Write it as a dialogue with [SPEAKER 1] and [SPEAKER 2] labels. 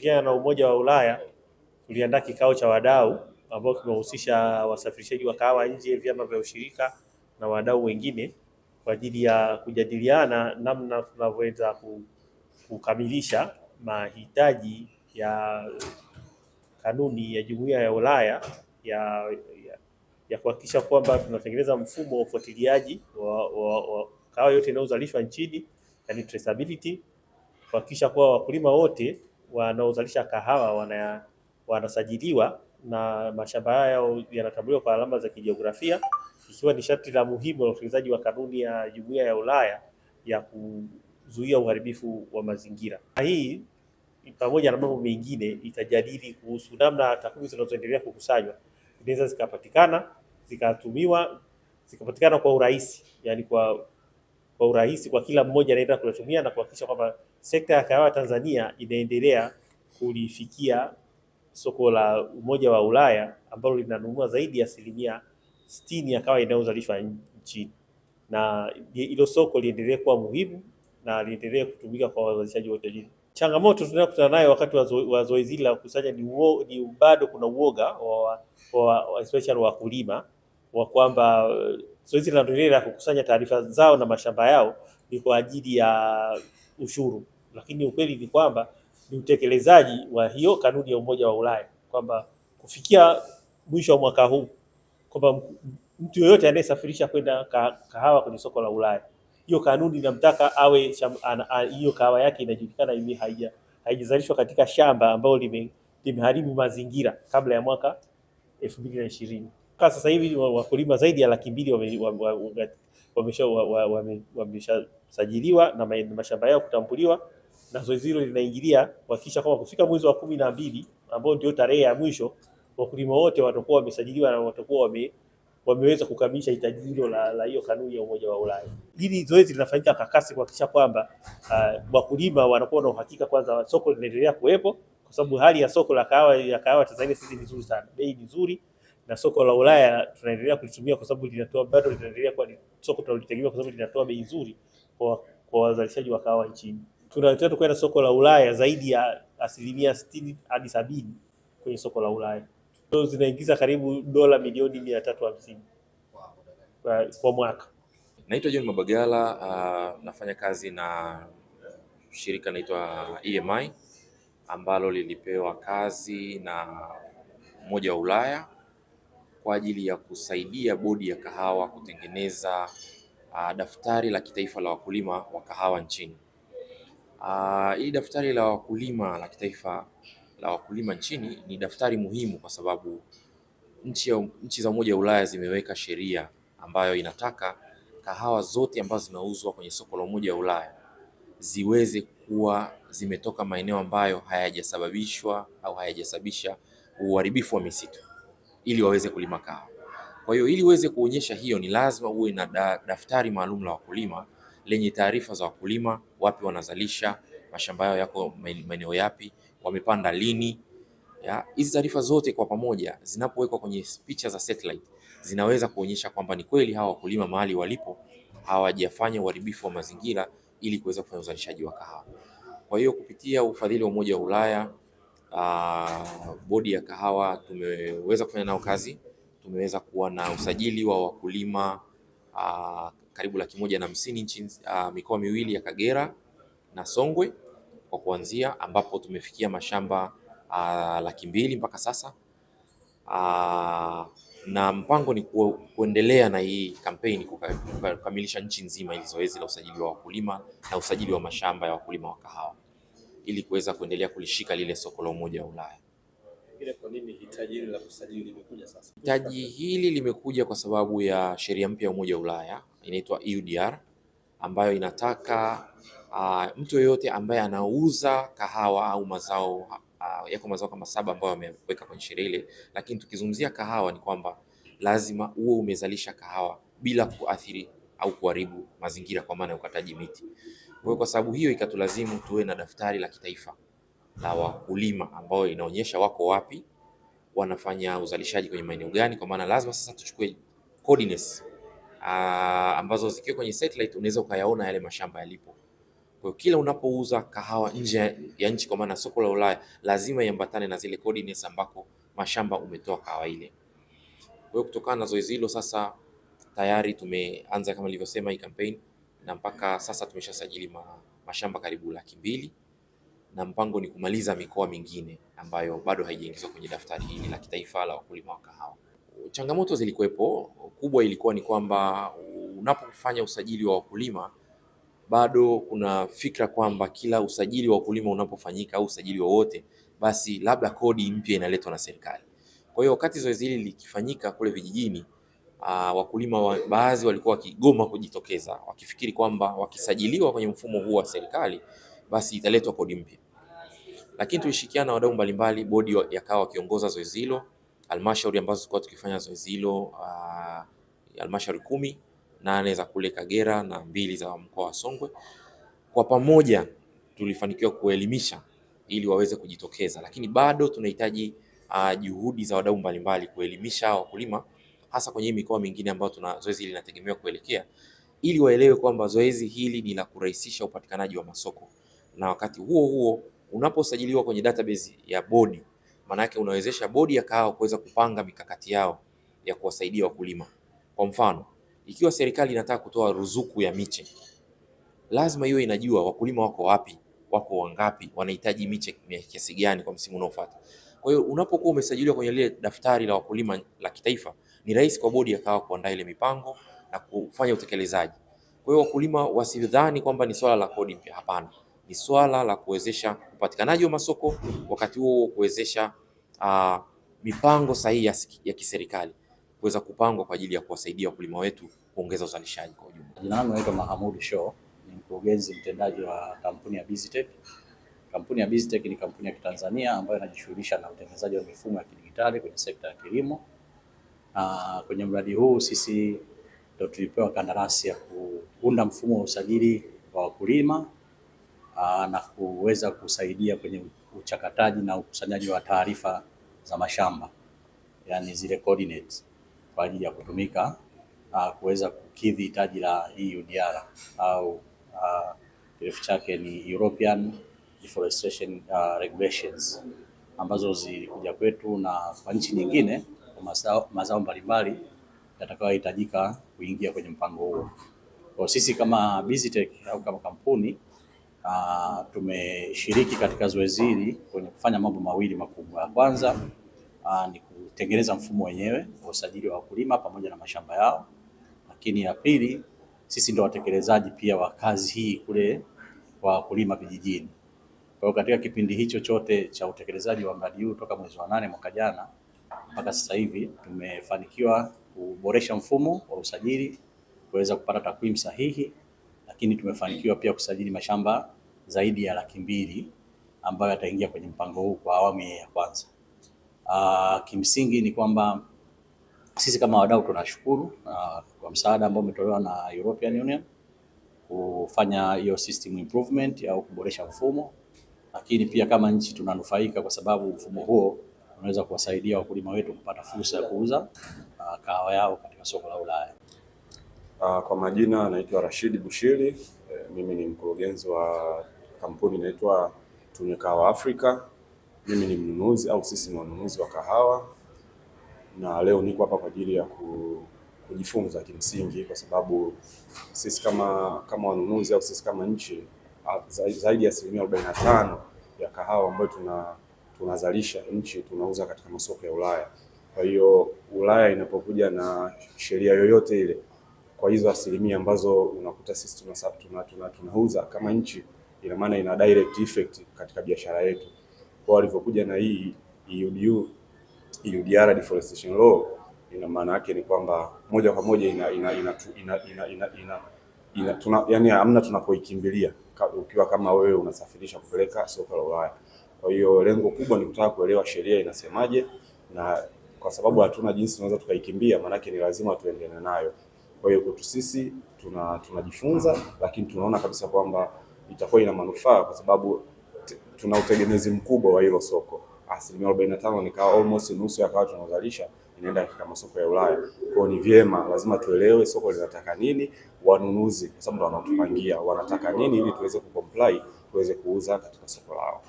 [SPEAKER 1] kushirikiana na Umoja wa Ulaya tuliandaa kikao cha wadau ambao kimehusisha wasafirishaji wa kahawa nje, vyama vya ushirika na wadau wengine kwa ajili ya kujadiliana namna tunavyoweza kukamilisha mahitaji ya kanuni ya Jumuiya ya Ulaya ya kuhakikisha kwamba tunatengeneza mfumo wa ufuatiliaji wa kahawa yote inayozalishwa nchini, yani traceability, kuhakikisha kuwa wakulima wote wanaozalisha kahawa wanasajiliwa na mashamba yao yanatambuliwa kwa alama za kijiografia, ikiwa ni sharti la muhimu la utekelezaji wa kanuni ya Jumuiya ya Ulaya ya kuzuia uharibifu wa mazingira. Hii pamoja na mambo mengine itajadili kuhusu namna takwimu zinazoendelea kukusanywa zinaweza zikapatikana, zikatumiwa, zikapatikana kwa urahisi, yani kwa urahisi kwa kila mmoja anaenda kutumia, na kuhakikisha kwamba sekta ya kahawa Tanzania inaendelea kulifikia soko la Umoja wa Ulaya ambalo linanunua zaidi ya 60% ya kahawa inayozalishwa nchini, na hilo soko liendelee kuwa muhimu na liendelee kutumika kwa wazalishaji wote nchini. Changamoto tunayokutana nayo wakati wa zoezi la kukusanya ni bado kuna uoga wa especially wakulima wa kwamba zoezi la kukusanya taarifa zao na mashamba yao ni kwa ajili ya ushuru, lakini ukweli ni kwamba ni utekelezaji wa hiyo kanuni ya Umoja wa Ulaya kwamba kufikia mwisho wa mwaka huu kwamba mtu yoyote anayesafirisha kwenda kahawa kwenye soko la Ulaya, hiyo kanuni inamtaka awe hiyo kahawa yake inajulikana haijazalishwa katika shamba ambalo limeharibu mazingira kabla ya mwaka 2020. Sasa hivi wakulima zaidi ya 200,000 wameshasajiliwa na mashamba yao kutambuliwa, na zoezi hilo linaingilia kuhakikisha kwamba kufika mwezi wa 12 ambao ndio tarehe ya mwisho, wakulima wote watakuwa wamesajiliwa na watakuwa wameweza kukamilisha hitaji hilo la hiyo kanuni ya Umoja wa Ulaya. Hili zoezi linafanyika kwa kasi kuhakikisha kwamba wakulima wanakuwa na uhakika kwanza soko linaendelea kuwepo, kwa sababu hali ya soko la kahawa Tanzania sisi ni nzuri sana, bei ni nzuri, na soko la Ulaya tunaendelea kulitumia kwa sababu bado linaendelea kuwa soko tunalitegemea kwa sababu linatoa bei nzuri kwa wazalishaji wa kahawa nchini. Tunataka kwenda soko la Ulaya zaidi ya 60% hadi 70% kwenye soko la Ulaya. Zinaingiza karibu dola milioni 350 kwa mwaka.
[SPEAKER 2] Naitwa John Mabagala, nafanya kazi na shirika naitwa EMI ambalo lilipewa kazi na Umoja wa Ulaya kwa ajili ya kusaidia bodi ya kahawa kutengeneza daftari la kitaifa la wakulima wa kahawa nchini. Hili daftari la wakulima la kitaifa la wakulima nchini ni daftari muhimu kwa sababu nchi za Umoja wa Ulaya zimeweka sheria ambayo inataka kahawa zote ambazo zinauzwa kwenye soko la Umoja wa Ulaya ziweze kuwa zimetoka maeneo ambayo hayajasababishwa au hayajasababisha uharibifu wa misitu ili waweze kulima kahawa. Kwa hiyo ili uweze kuonyesha hiyo, ni lazima uwe na daftari maalum la wakulima lenye taarifa za wakulima, wapi wanazalisha, mashamba yao yako maeneo yapi, wamepanda lini. Hizi taarifa zote kwa pamoja zinapowekwa kwenye picha za satellite zinaweza kuonyesha kwamba ni kweli hawa wakulima mahali walipo hawajafanya uharibifu wa mazingira ili kuweza kufanya uzalishaji wa kahawa. Kwa hiyo kupitia ufadhili wa Umoja wa Ulaya, bodi ya kahawa tumeweza kufanya nao kazi. Tumeweza kuwa na usajili wa wakulima karibu 150,000 nchini, mikoa miwili ya Kagera na Songwe kwa kuanzia, ambapo tumefikia mashamba 200,000 mpaka sasa. Na mpango ni kuendelea na hii kampeni kukamilisha nchi nzima ili zoezi la usajili wa wakulima na usajili wa mashamba ya wakulima wa kahawa ili kuweza kuendelea kulishika lile soko la Umoja wa Ulaya.
[SPEAKER 1] Kwa nini hitaji hili la kusajili limekuja sasa?
[SPEAKER 2] Hitaji hili limekuja kwa sababu ya sheria mpya ya Umoja wa Ulaya inaitwa EUDR ambayo inataka mtu yeyote ambaye anauza kahawa au mazao yako mazao kama 7 ambayo ameweka kwenye sheria ile, lakini tukizungumzia kahawa ni kwamba lazima uwe umezalisha kahawa bila kuathiri au kuharibu mazingira kwa maana ya ukataji miti. Kwa sababu hiyo ikatulazimu tuwe na daftari la kitaifa la wakulima ambao inaonyesha wako wapi, wanafanya uzalishaji kwenye maeneo gani, kwa maana lazima sasa tuchukue coordinates ambazo zikiwa kwenye satellite unaweza ukayaona yale mashamba yalipo. Kwa hiyo kila unapouza kahawa nje ya nchi, kwa maana soko la Ulaya, lazima iambatane na zile coordinates ambako mashamba umetoa kahawa ile. Kwa hiyo kutokana na zoezi hilo sasa tayari tumeanza kama nilivyosema hii campaign, na mpaka sasa tumeshasajili mashamba karibu 200,000 na mpango ni kumaliza mikoa mingine ambayo bado haijaingizwa kwenye daftari hili la kitaifa la wakulima wa kahawa. Changamoto zilikuwepo, kubwa ilikuwa ni kwamba unapofanya usajili wa wakulima bado kuna fikra kwamba kila usajili wa wakulima unapofanyika au usajili wowote, basi labda kodi mpya inaletwa na serikali. Kwa hiyo wakati zoezi hili likifanyika kule vijijini, wakulima baadhi walikuwa wakigoma kujitokeza, wakifikiri kwamba wakisajiliwa kwenye mfumo huu wa serikali basi italetwa kodi mpya. Lakini tulishikiana na wadau mbalimbali, bodi ya kahawa wakiongoza zoezi hilo, halmashauri ambazo tulikuwa tukifanya zoezi hilo, halmashauri 10, 8 za kule Kagera na 2 za mkoa wa Songwe. Kwa pamoja tulifanikiwa kuelimisha ili waweze kujitokeza, lakini bado tunahitaji juhudi za wadau mbalimbali kuelimisha wakulima, hasa kwenye mikoa mingine ambayo zoezi hili linategemewa kuelekea, ili waelewe kwamba zoezi hili ni la kurahisisha upatikanaji wa masoko, na wakati huo huo unaposajiliwa kwenye database ya bodi, maana yake unawezesha bodi ya kahawa kuweza kupanga mikakati yao ya kuwasaidia wakulima. Kwa mfano, ikiwa serikali inataka kutoa ruzuku ya miche, lazima iwe inajua wakulima wako wapi, wako wangapi, wanahitaji miche kiasi gani kwa msimu unaofuata. Kwa hiyo unapokuwa umesajiliwa kwenye ile daftari la wakulima la kitaifa, ni rahisi kwa bodi ya kahawa kuandaa ile mipango na kufanya utekelezaji. Kwa hiyo wakulima wasidhani kwamba ni swala la kodi mpya, hapana. Ni swala la kuwezesha upatikanaji wa masoko, wakati huo kuwezesha mipango sahihi ya kiserikali kuweza kupangwa kwa ajili ya kuwasaidia wakulima wetu kuongeza uzalishaji kwa ujumla.
[SPEAKER 3] Jina langu naitwa Mahamud Show, ni mkurugenzi mtendaji wa kampuni ya BizTech. Kampuni ya BizTech ni kampuni ya Kitanzania ambayo inajishughulisha na utengenezaji wa mifumo ya kidijitali kwenye sekta ya kilimo. Kwenye mradi huu sisi ndio tulipewa kandarasi ya kuunda mfumo wa usajili wa wakulima na kuweza kusaidia kwenye uchakataji na ukusanyaji wa taarifa za mashamba, yani zile coordinates, kwa ajili ya kutumika kuweza kukidhi hitaji la EUDR au kirefu chake ni European Deforestation Regulations, ambazo zilikuja kwetu na kwa nchi nyingine kwa mazao mbalimbali yatakayohitajika kuingia kwenye mpango huo. Kwa sisi kama BizTech au kama kampuni tumeshiriki katika zoezi hili kwenye kufanya mambo mawili makubwa. Ya kwanza ni kutengeneza mfumo wenyewe wa usajili wa wakulima pamoja na mashamba yao, lakini ya pili sisi ndio watekelezaji pia wa kazi hii kule kwa wakulima vijijini. Kwa hiyo katika kipindi hicho chote cha utekelezaji wa mradi huu toka mwezi wa 8 mwaka jana mpaka sasa hivi tumefanikiwa kuboresha mfumo wa usajili, kuweza kupata takwimu sahihi, lakini tumefanikiwa pia kusajili mashamba zaidi ya 200,000 ambayo yataingia kwenye mpango huu kwa awamu ya kwanza. Kimsingi ni kwamba sisi kama wadau tunashukuru kwa msaada ambao umetolewa na European Union kufanya hiyo system improvement au kuboresha mfumo, lakini pia kama nchi tunanufaika kwa sababu mfumo huo unaweza kuwasaidia wakulima wetu kupata fursa ya kuuza kahawa yao katika soko la Ulaya.
[SPEAKER 4] Kwa majina naitwa Rashid Bushiri, mimi ni mkurugenzi wa kampuni inaitwa Tunye Kahawa Africa. Mimi ni mnunuzi au sisi ni wanunuzi wa kahawa, na leo niko hapa kwa ajili ya kujifunza kimsingi, kwa sababu sisi kama wanunuzi au sisi kama nchi zaidi ya 45% ya kahawa ambayo tunazalisha nchi tunauza katika masoko ya Ulaya. Kwa hiyo Ulaya inapokuja na sheria yoyote ile kwa hizo asilimia ambazo unakuta sisi tunauza kama nchi, ina maana ina direct effect katika biashara yetu. Kwa walivyokuja na hii EUDR Deforestation Law, ina maana yake ni kwamba moja kwa moja yani hamna tunapoikimbilia ukiwa kama wewe unasafirisha kupeleka soko la Ulaya. Kwa hiyo lengo kubwa ni kutaka kuelewa sheria inasemaje, na kwa sababu hatuna jinsi tunaweza tukaikimbia, maana yake ni lazima tuendelee nayo. Kwa hiyo kwetu sisi tunajifunza, lakini tunaona kabisa kwamba itakuwa ina manufaa kwa sababu tuna utegemezi mkubwa wa hilo soko. 45% ni kahawa, almost nusu ya kahawa tunazalisha inaenda katika masoko ya Ulaya. Kwa hiyo ni vyema, lazima tuelewe soko linataka nini, wanunuzi kwa sababu ndio wanatupangia wanataka nini, ili tuweze kucomply, tuweze kuuza katika soko lao.